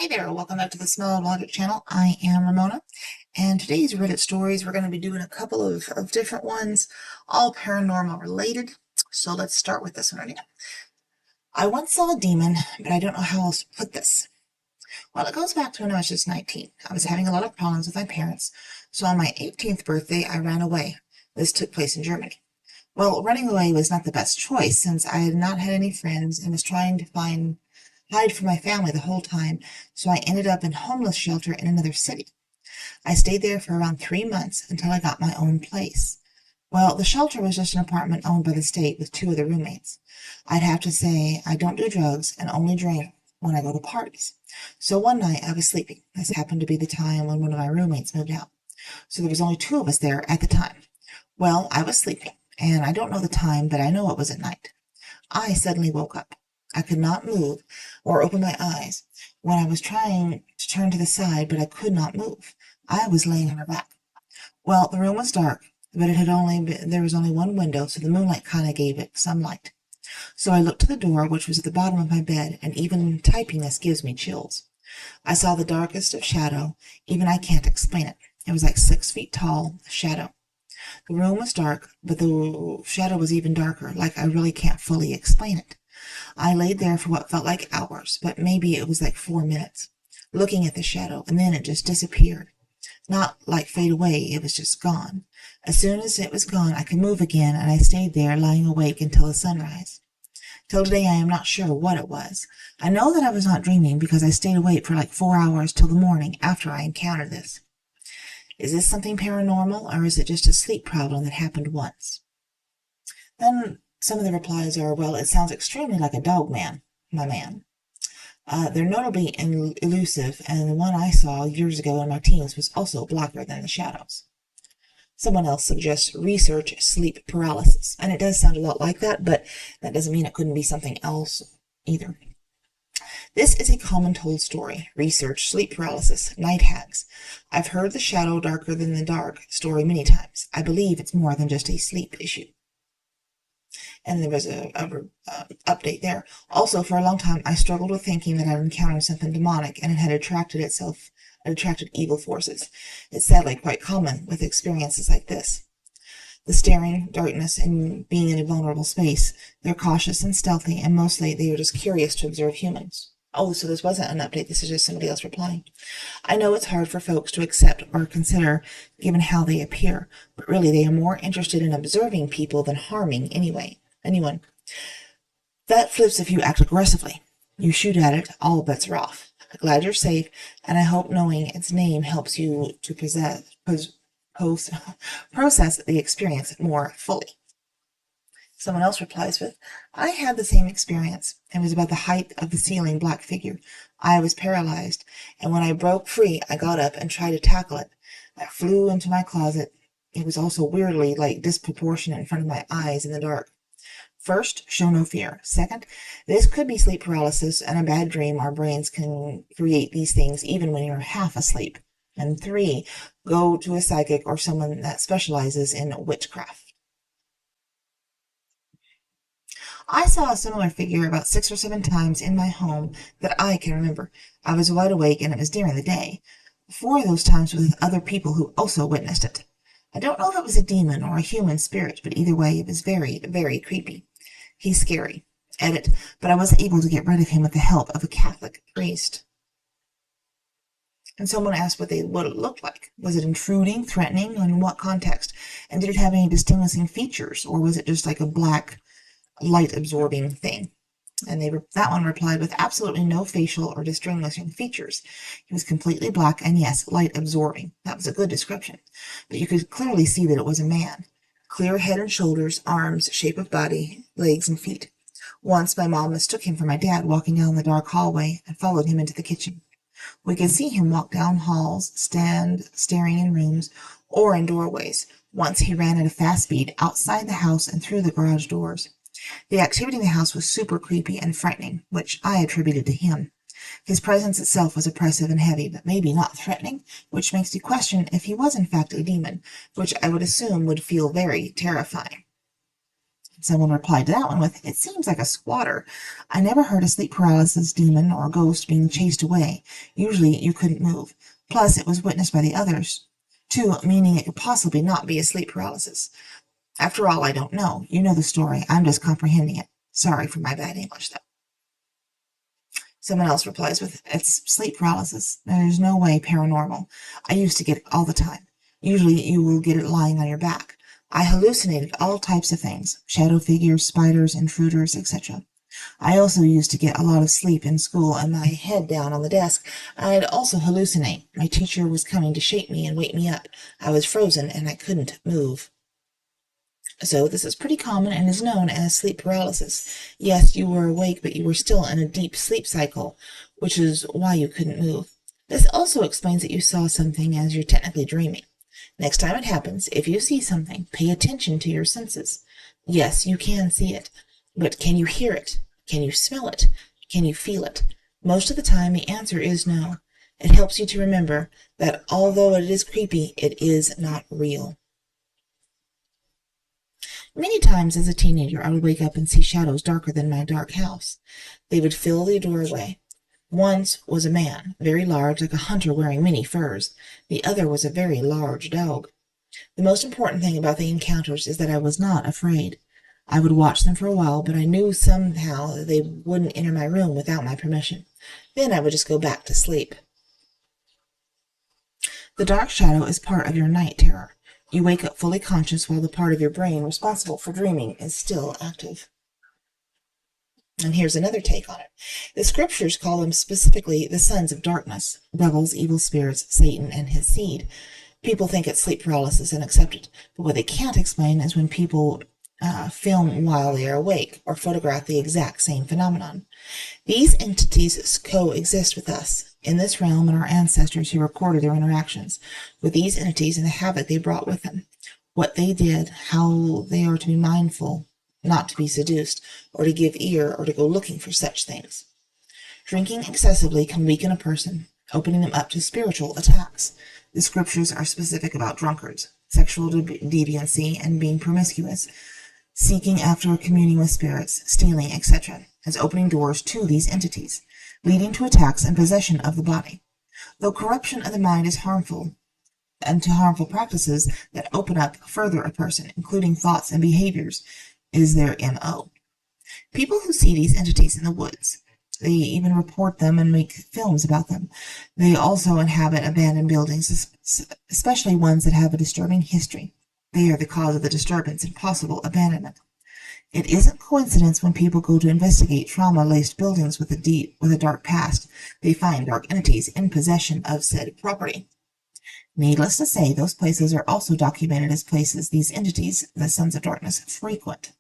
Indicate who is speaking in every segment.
Speaker 1: Hey there, welcome back to the Smell of Logic channel. I am Ramona, and today's Reddit stories, we're going to be doing a couple of different ones, all paranormal related. So let's start with this one right now. I once saw a demon, but I don't know how else to put this. Well, it goes back to when I was just 19. I was having a lot of problems with my parents, so on my 18th birthday, I ran away. This took place in Germany. Well, running away was not the best choice since I had not had any friends and was trying to hide from my family the whole time, so I ended up in homeless shelter in another city. I stayed there for around 3 months until I got my own place. Well, the shelter was just an apartment owned by the state with two other roommates. I'd have to say I don't do drugs and only drink when I go to parties. So one night I was sleeping. This happened to be the time when one of my roommates moved out. So there was only two of us there at the time. Well, I was sleeping, and I don't know the time, but I know it was at night. I suddenly woke up. I could not move or open my eyes. When I was trying to turn to the side, but I could not move. I was laying on my back. Well, the room was dark, but there was only one window, so the moonlight kind of gave it some light. So I looked to the door, which was at the bottom of my bed, and even typing this gives me chills. I saw the darkest of shadow. Even I can't explain it. It was like 6 feet tall, shadow. The room was dark, but the shadow was even darker, like I really can't fully explain it. I laid there for what felt like hours, but maybe it was like 4 minutes, looking at the shadow, and then it just disappeared. Not like fade away, it was just gone. As soon as it was gone, I could move again, and I stayed there, lying awake until the sunrise. Till today, I am not sure what it was. I know that I was not dreaming because I stayed awake for like 4 hours till the morning after I encountered this. Is this something paranormal, or is it just a sleep problem that happened once? Then some of the replies are, well, it sounds extremely like a dog man, my man. They're notably elusive, and the one I saw years ago in my teens was also blacker than the shadows. Someone else suggests research sleep paralysis, and it does sound a lot like that, but that doesn't mean it couldn't be something else either. This is a common told story. Research sleep paralysis, night hags. I've heard the shadow darker than the dark story many times. I believe it's more than just a sleep issue. And there was a update there. Also, for a long time, I struggled with thinking that I'd encountered something demonic and it had attracted evil forces. It's sadly quite common with experiences like this. The staring, darkness, and being in a vulnerable space. They're cautious and stealthy, and mostly they are just curious to observe humans. Oh, so this wasn't an update. This is just somebody else replying. I know it's hard for folks to accept or consider given how they appear, but really they are more interested in observing people than harming anyone. That flips if you act aggressively. You shoot at it, all bets are off. Glad you're safe, and I hope knowing its name helps you to process the experience more fully. Someone else replies with, I had the same experience. It was about the height of the ceiling black figure. I was paralyzed, and when I broke free, I got up and tried to tackle it. I flew into my closet. It was also weirdly, disproportionate in front of my eyes in the dark. First, show no fear. Second, this could be sleep paralysis and a bad dream. Our brains can create these things even when you're half asleep. And 3, go to a psychic or someone that specializes in witchcraft. I saw a similar figure about 6 or 7 times in my home that I can remember. I was wide awake and it was during the day. 4 of those times with other people who also witnessed it. I don't know if it was a demon or a human spirit, but either way it was very, very creepy. He's scary. Edit, but I wasn't able to get rid of him with the help of a Catholic priest. And someone asked what it looked like. Was it intruding, threatening, and in what context? And did it have any distinguishing features, or was it just like a black, light-absorbing thing? And that one replied with absolutely no facial or distinguishing features. He was completely black and, yes, light-absorbing. That was a good description. But you could clearly see that it was a man. Clear head and shoulders, arms, shape of body, legs, and feet. Once my mom mistook him for my dad walking down the dark hallway and followed him into the kitchen. We could see him walk down halls, staring in rooms, or in doorways. Once he ran at a fast speed outside the house and through the garage doors. The activity in the house was super creepy and frightening, which I attributed to him. His presence itself was oppressive and heavy, but maybe not threatening, which makes you question if he was in fact a demon, which I would assume would feel very terrifying. Someone replied to that one with, "It seems like a squatter. I never heard a sleep paralysis demon or ghost being chased away. Usually you couldn't move. Plus, it was witnessed by the others, too, meaning it could possibly not be a sleep paralysis. After all, I don't know. You know the story. I'm just comprehending it. Sorry for my bad English, though." Someone else replies with, "It's sleep paralysis. There's no way paranormal. I used to get it all the time. Usually you will get it lying on your back. I hallucinated all types of things, shadow figures, spiders, intruders, etc. I also used to get a lot of sleep in school and my head down on the desk. I'd also hallucinate. My teacher was coming to shake me and wake me up. I was frozen and I couldn't move." So this is pretty common and is known as sleep paralysis. Yes, you were awake, but you were still in a deep sleep cycle, which is why you couldn't move. This also explains that you saw something as you're technically dreaming. Next time it happens, if you see something, pay attention to your senses. Yes, you can see it, but can you hear it? Can you smell it? Can you feel it? Most of the time, the answer is no. It helps you to remember that although it is creepy, it is not real. Many times as a teenager, I would wake up and see shadows darker than my dark house. They would fill the doorway. Once was a man, very large, like a hunter wearing many furs. The other was a very large dog. The most important thing about the encounters is that I was not afraid. I would watch them for a while, but I knew somehow that they wouldn't enter my room without my permission. Then I would just go back to sleep. The dark shadow is part of your night terror. You wake up fully conscious while the part of your brain responsible for dreaming is still active. And here's another take on it. The scriptures call them specifically the sons of darkness, devils, evil spirits, Satan, and his seed. People think it's sleep paralysis and accept it, but what they can't explain is when people film while they are awake or photograph the exact same phenomenon. These entities coexist with us in this realm and our ancestors who recorded their interactions with these entities and the havoc they brought with them, what they did, how they are to be mindful not to be seduced or to give ear or to go looking for such things. Drinking excessively can weaken a person, opening them up to spiritual attacks. The scriptures are specific about drunkards, sexual deviancy, and being promiscuous, seeking after communing with spirits, stealing, etc., as opening doors to these entities, leading to attacks and possession of the body. Though corruption of the mind is harmful, and to harmful practices that open up further a person, including thoughts and behaviors, is their MO. People who see these entities in the woods, they even report them and make films about them. They also inhabit abandoned buildings, especially ones that have a disturbing history. They are the cause of the disturbance and possible abandonment. It isn't coincidence when people go to investigate trauma-laced buildings with a dark past, they find dark entities in possession of said property. Needless to say, those places are also documented as places these entities, the sons of darkness, frequent.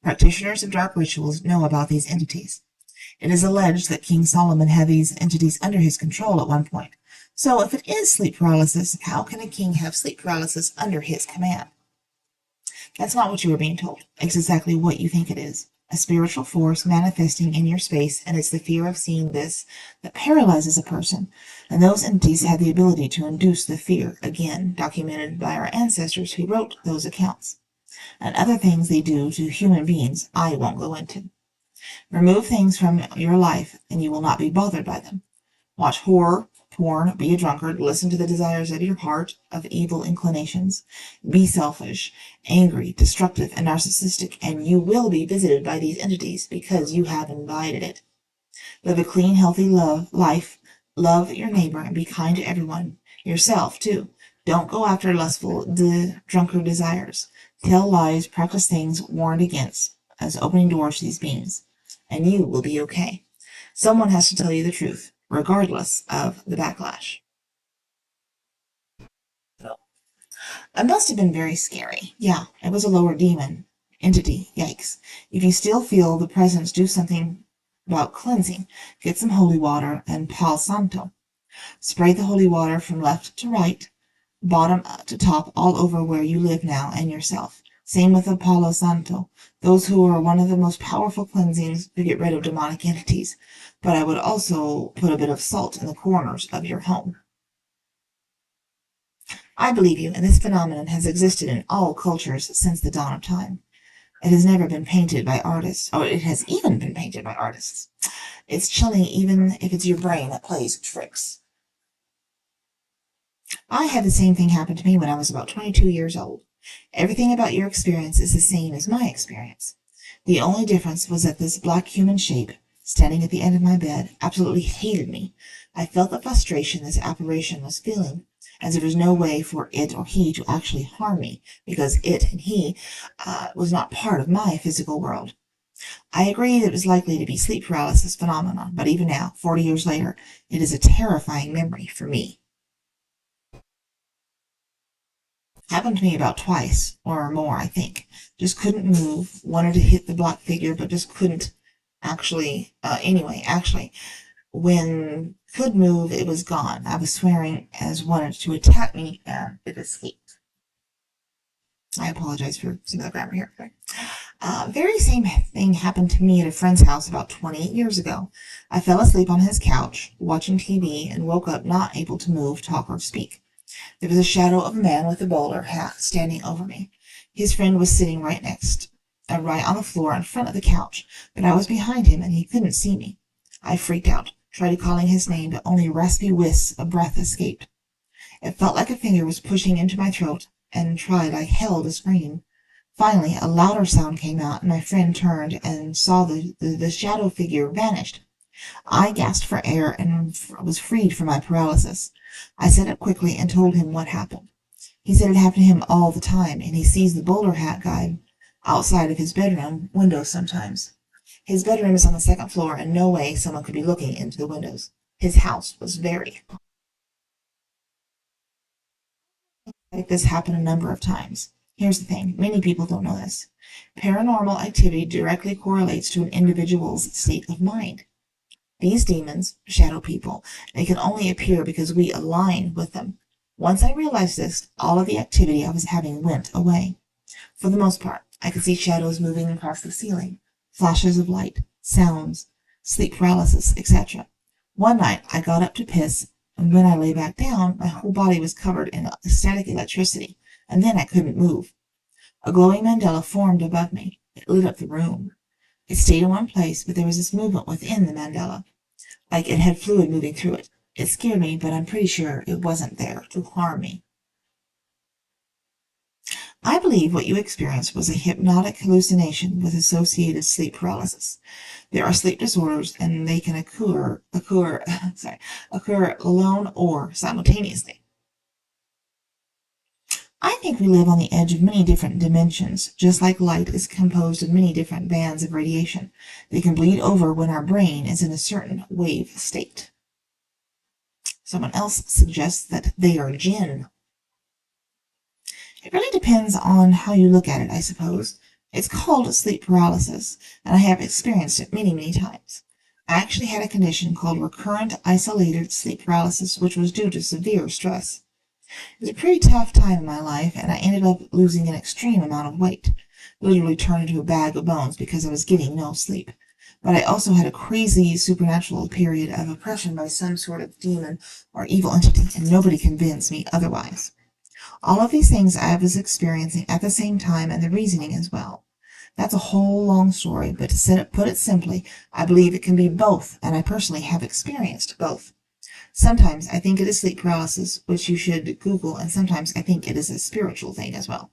Speaker 1: Practitioners of dark rituals know about these entities. It is alleged that King Solomon had these entities under his control at one point. So if it is sleep paralysis, how can a king have sleep paralysis under his command? That's not what you are being told. It's exactly what you think it is. A spiritual force manifesting in your space, and it's the fear of seeing this that paralyzes a person. And those entities have the ability to induce the fear, again, documented by our ancestors who wrote those accounts. And other things they do to human beings I won't go into. Remove things from your life, and you will not be bothered by them. Watch horror, porn, be a drunkard, listen to the desires of your heart, of evil inclinations. Be selfish, angry, destructive, and narcissistic, and you will be visited by these entities because you have invited it. Live a clean, healthy life. Love your neighbor and be kind to everyone. Yourself, too. Don't go after lustful, drunkard desires. Tell lies, practice things warned against as opening doors to these beings, and you will be okay. Someone has to tell you the truth, regardless of the backlash. It must have been very scary. Yeah, it was a lower demon entity. Yikes. If you still feel the presence, do something about cleansing. Get some holy water and Palo Santo. Spray the holy water from left to right, bottom to top, all over where you live now and yourself. Same with the Palo Santo. Those who are one of the most powerful cleansings to get rid of demonic entities. But I would also put a bit of salt in the corners of your home. I believe you, and this phenomenon has existed in all cultures since the dawn of time. It has never been painted by artists, or it has even been painted by artists. It's chilling even if it's your brain that plays tricks. I had the same thing happen to me when I was about 22 years old. Everything about your experience is the same as my experience. The only difference was that this black human shape, standing at the end of my bed, absolutely hated me. I felt the frustration this apparition was feeling, as there was no way for it or he to actually harm me, because it and he was not part of my physical world. I agreed it was likely to be sleep paralysis phenomenon, but even now, 40 years later, it is a terrifying memory for me. Happened to me about twice or more, I think. Just couldn't move. Wanted to hit the black figure, but just couldn't actually, when could move, it was gone. I was swearing as wanted to attack me, and it escaped. I apologize for some of the grammar here. Very same thing happened to me at a friend's house about 28 years ago. I fell asleep on his couch, watching TV, and woke up not able to move, talk, or speak. There was a shadow of a man with a bowler hat standing over me. His friend was sitting right on the floor in front of the couch, but I was behind him and he couldn't see me. I freaked out, tried calling his name, but only raspy wisps of breath escaped. It felt like a finger was pushing into my throat, and tried like hell to scream. Finally, a louder sound came out, and my friend turned and saw the shadow figure vanished. I gasped for air and was freed from my paralysis. I sat up quickly and told him what happened. He said it happened to him all the time, and he sees the bowler hat guy outside of his bedroom window sometimes. His bedroom is on the second floor, and no way someone could be looking into the windows. His house was very like this happened a number of times. Here's the thing, many people don't know this. Paranormal activity directly correlates to an individual's state of mind. These demons, shadow people, they can only appear because we align with them. Once I realized this, all of the activity I was having went away. For the most part, I could see shadows moving across the ceiling, flashes of light, sounds, sleep paralysis, etc. One night, I got up to piss, and when I lay back down, my whole body was covered in static electricity, and then I couldn't move. A glowing mandala formed above me. It lit up the room. It stayed in one place, but there was this movement within the mandala, like it had fluid moving through it. It scared me, but I'm pretty sure it wasn't there to harm me. I believe what you experienced was a hypnotic hallucination with associated sleep paralysis. There are sleep disorders, and they can occur alone or simultaneously. I think we live on the edge of many different dimensions, just like light is composed of many different bands of radiation. They can bleed over when our brain is in a certain wave state. Someone else suggests that they are jinn. It really depends on how you look at it, I suppose. It's called sleep paralysis, and I have experienced it many, many times. I actually had a condition called recurrent isolated sleep paralysis, which was due to severe stress. It was a pretty tough time in my life, and I ended up losing an extreme amount of weight. Literally turned into a bag of bones because I was getting no sleep. But I also had a crazy supernatural period of oppression by some sort of demon or evil entity, and nobody convinced me otherwise. All of these things I was experiencing at the same time, and the reasoning as well. That's a whole long story, but to put it simply, I believe it can be both, and I personally have experienced both. Sometimes I think it is sleep paralysis, which you should Google, and sometimes I think it is a spiritual thing as well.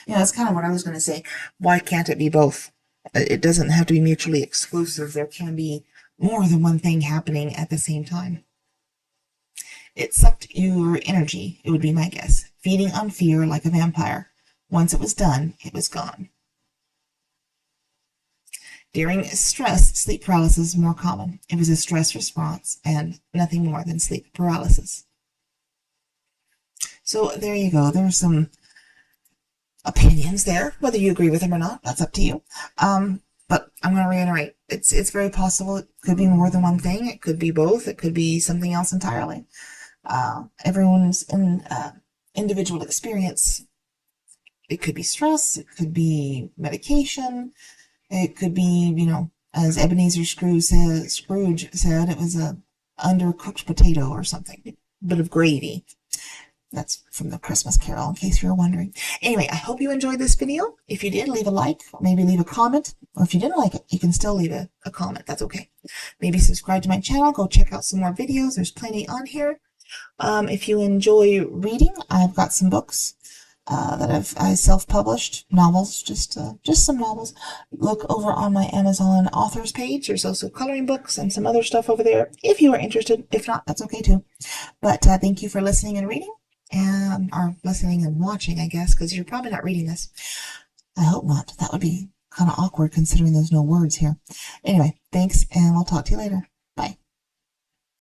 Speaker 1: That's kind of what I was going to say. Why can't it be both? It doesn't have to be mutually exclusive. There can be more than one thing happening at the same time. It sucked your energy, it would be my guess, feeding on fear like a vampire. Once it was done, it was gone. During stress, sleep paralysis is more common. It was a stress response and nothing more than sleep paralysis. So there you go. There are some opinions there. Whether you agree with them or not, that's up to you. But I'm going to reiterate, it's very possible it could be more than one thing. It could be both. It could be something else entirely. Everyone's individual experience. It could be stress. It could be medication. It could be, as Ebenezer Scrooge said, it was a undercooked potato or something, a bit of gravy. That's from the Christmas Carol, in case you were wondering. Anyway, I hope you enjoyed this video. If you did, leave a like, maybe leave a comment. Or if you didn't like it, you can still leave a comment. That's okay. Maybe subscribe to my channel. Go check out some more videos. There's plenty on here. If you enjoy reading, I've got some books that I self-published, novels, just some novels. Look over on my Amazon authors page. There's also coloring books and some other stuff over there if you are interested. If not, that's okay too. But thank you for listening and reading, or listening and watching, I guess, because you're probably not reading this. I hope not. That would be kind of awkward considering there's no words here. Anyway, thanks, and we'll talk to you later.